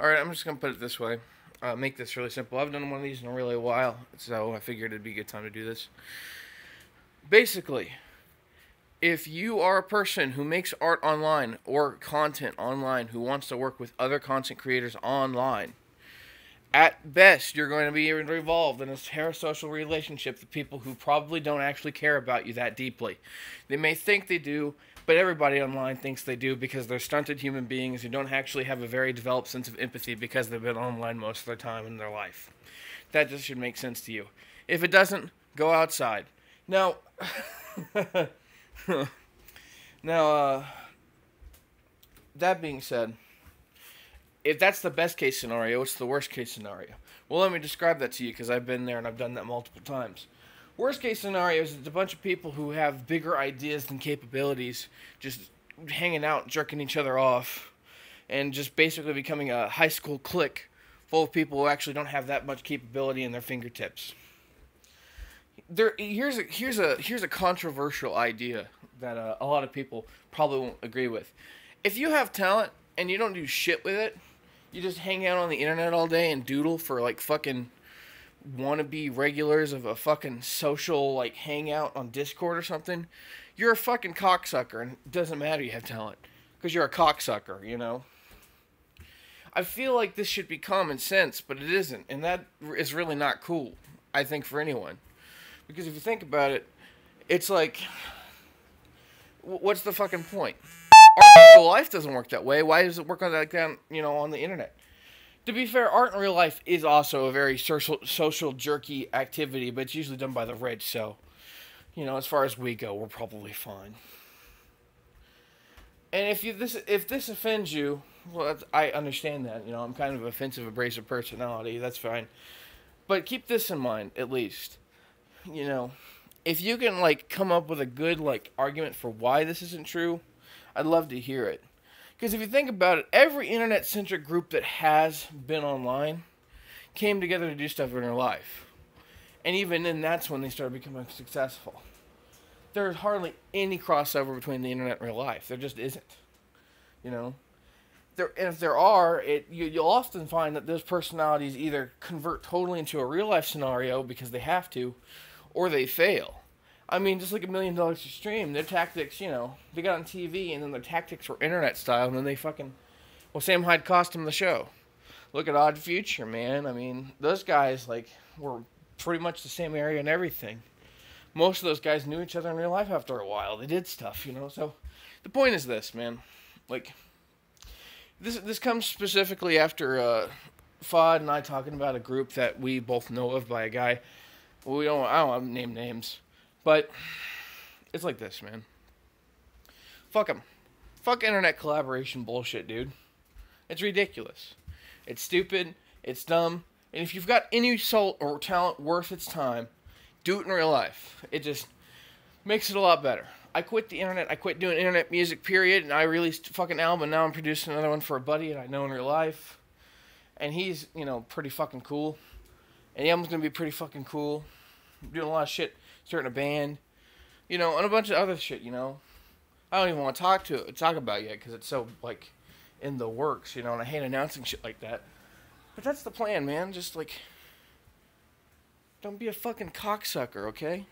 Alright, I'm just going to put it this way. Make this really simple. I've done one of these in a really while, so I figured it'd be a good time to do this. Basically, if you are a person who makes art online or content online who wants to work with other content creators online, at best, you're going to be involved in a parasocial relationship with people who probably don't actually care about you that deeply. They may think they do, but everybody online thinks they do because they're stunted human beings who don't actually have a very developed sense of empathy because they've been online most of their time in their life. That just should make sense to you. If it doesn't, go outside. Now, now, that being said, if that's the best case scenario, what's the worst case scenario? Well, let me describe that to you because I've been there and I've done that multiple times. Worst case scenario is it's a bunch of people who have bigger ideas than capabilities just hanging out, jerking each other off, and just basically becoming a high school clique full of people who actually don't have that much capability in their fingertips. Here's a controversial idea that a lot of people probably won't agree with. If you have talent and you don't do shit with it, you just hang out on the internet all day and doodle for like fucking wannabe regulars of a fucking social like hangout on Discord or something, you're a fucking cocksucker, and it doesn't matter you have talent because you're a cocksucker, you know. I feel like this should be common sense, but it isn't, and that is really not cool, I think, for anyone. Because if you think about it, it's like, what's the fucking point? Art in real life doesn't work that way. Why does it work like that, on the internet? To be fair, art in real life is also a very social jerky activity, but it's usually done by the rich, so, as far as we go, we're probably fine. And if this offends you, well, I understand that. I'm kind of offensive, abrasive personality. That's fine. But keep this in mind, at least. If you can, come up with a good, argument for why this isn't true, I'd love to hear it. Because if you think about it, every internet-centric group that has been online came together to do stuff in their life. And even then, that's when they started becoming successful. There's hardly any crossover between the internet and real life. There just isn't. And if there are, you'll often find that those personalities either convert totally into a real-life scenario because they have to, or they fail. I mean, just like $1 Million to Stream, their tactics, they got on TV, and then their tactics were internet style, and then they Sam Hyde cost them the show. Look at Odd Future, man. I mean, those guys, were pretty much the same area and everything. Most of those guys knew each other in real life after a while. They did stuff, So, the point is this, man. This comes specifically after Fod and I talking about a group that we both know of by a guy. I don't want to name names. But it's like this, man. Fuck them. Fuck internet collaboration bullshit, dude. It's ridiculous. It's stupid. It's dumb. And if you've got any soul or talent worth its time, do it in real life. It just makes it a lot better. I quit the internet. I quit doing internet music, period. And I released a fucking album. And now I'm producing another one for a buddy that I know in real life. And he's, pretty fucking cool. And the album's going to be pretty fucking cool. I'm doing a lot of shit. Starting a band, and a bunch of other shit, I don't even want to talk about it yet because it's so, in the works, and I hate announcing shit like that. But that's the plan, man. Just, don't be a fucking cocksucker, okay?